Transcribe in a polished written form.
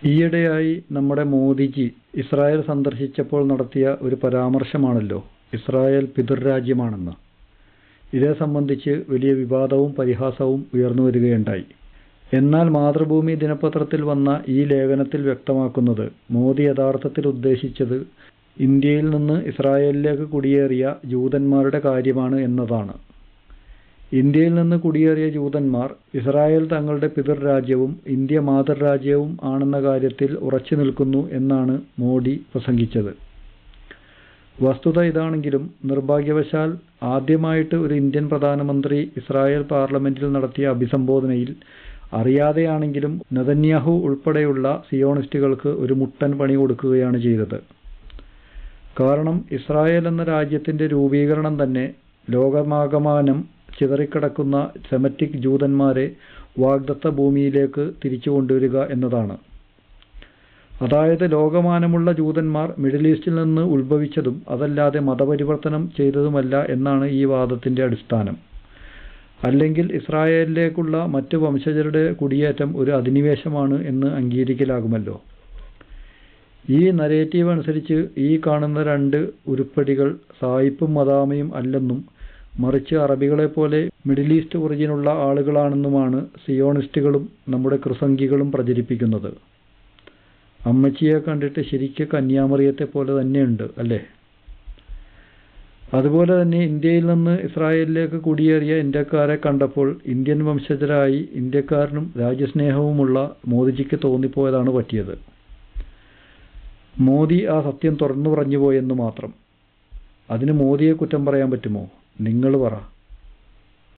ഈയിടെയായി നമ്മുടെ മോദിജി ഇസ്രായേൽ സന്ദർശിച്ചപ്പോൾ നടത്തിയ ഒരു പരാമർശമാണല്ലോ ഇസ്രായേൽ പിതൃരാജ്യമാണെന്ന്. ഇതേ സംബന്ധിച്ച് വലിയ വിവാദവും പരിഹാസവും ഉയർന്നുവരികയുണ്ടായി. എന്നാൽ മാതൃഭൂമി ദിനപത്രത്തിൽ വന്ന ഈ ലേഖനത്തിൽ വ്യക്തമാക്കുന്നത് മോദി യഥാർത്ഥത്തിൽ ഉദ്ദേശിച്ചത് ഇന്ത്യയിൽ നിന്ന് ഇസ്രായേലിലേക്ക് കുടിയേറിയ ജൂതന്മാരുടെ കാര്യമാണ് എന്നതാണ്. ഇന്ത്യയിൽ നിന്ന് കുടിയേറിയ ജൂതന്മാർ ഇസ്രായേൽ തങ്ങളുടെ പിതൃരാജ്യവും ഇന്ത്യ മാതൃരാജ്യവും ആണെന്ന കാര്യത്തിൽ ഉറച്ചു നിൽക്കുന്നു എന്നാണ് മോദി പ്രസംഗിച്ചത്. വസ്തുത ഇതാണെങ്കിലും നിർഭാഗ്യവശാൽ ആദ്യമായിട്ട് ഒരു ഇന്ത്യൻ പ്രധാനമന്ത്രി ഇസ്രായേൽ പാർലമെന്റിൽ നടത്തിയ അഭിസംബോധനയിൽ അറിയാതെയാണെങ്കിലും നെതന്യാഹു ഉൾപ്പെടെയുള്ള സിയോണിസ്റ്റുകൾക്ക് ഒരു മുട്ടൻ പണി കൊടുക്കുകയാണ് ചെയ്തത്. കാരണം ഇസ്രായേൽ എന്ന രാജ്യത്തിൻ്റെ രൂപീകരണം തന്നെ ലോകമാകമാനം ചിതറിക്കിടക്കുന്ന സെമറ്റിക് ജൂതന്മാരെ വാഗ്ദത്ത ഭൂമിയിലേക്ക് തിരിച്ചു കൊണ്ടുവരിക എന്നതാണ്. അതായത് ലോകമാനമുള്ള ജൂതന്മാർ മിഡിൽ ഈസ്റ്റിൽ നിന്ന് ഉത്ഭവിച്ചതും അതല്ലാതെ മതപരിവർത്തനം ചെയ്തതുമല്ല എന്നാണ് ഈ വാദത്തിൻ്റെ അടിസ്ഥാനം. അല്ലെങ്കിൽ ഇസ്രായേലിലേക്കുള്ള മറ്റ് വംശജരുടെ കുടിയേറ്റം ഒരു അധിനിവേശമാണ് എന്ന് അംഗീകരിക്കലാകുമല്ലോ. ഈ നരേറ്റീവ് അനുസരിച്ച് ഈ കാണുന്ന രണ്ട് ഉരുപ്പടികൾ സായിപ്പും മദാമയും അല്ലെന്നും മറിച്ച് അറബികളെപ്പോലെ മിഡിൽ ഈസ്റ്റ് ഒറിജിനുള്ള ആളുകളാണെന്നുമാണ് സിയോണിസ്റ്റുകളും നമ്മുടെ ക്രിസംഖികളും പ്രചരിപ്പിക്കുന്നത്. അമ്മച്ചിയെ കണ്ടിട്ട് ശരിക്ക് കന്യാമറിയത്തെ പോലെ തന്നെയുണ്ട് അല്ലേ? അതുപോലെ തന്നെ ഇന്ത്യയിൽ നിന്ന് ഇസ്രായേലിലേക്ക് കുടിയേറിയ ഇന്ത്യക്കാരെ കണ്ടപ്പോൾ ഇന്ത്യൻ വംശജരായി ഇന്ത്യക്കാരനും രാജ്യസ്നേഹവുമുള്ള മോദിജിക്ക് തോന്നിപ്പോയതാണ് പറ്റിയത്. മോദി ആ സത്യം തുറന്നു പറഞ്ഞുപോയെന്ന് മാത്രം. അതിന് മോദിയെ കുറ്റം പറയാൻ പറ്റുമോ? നിങ്ങൾ പറ.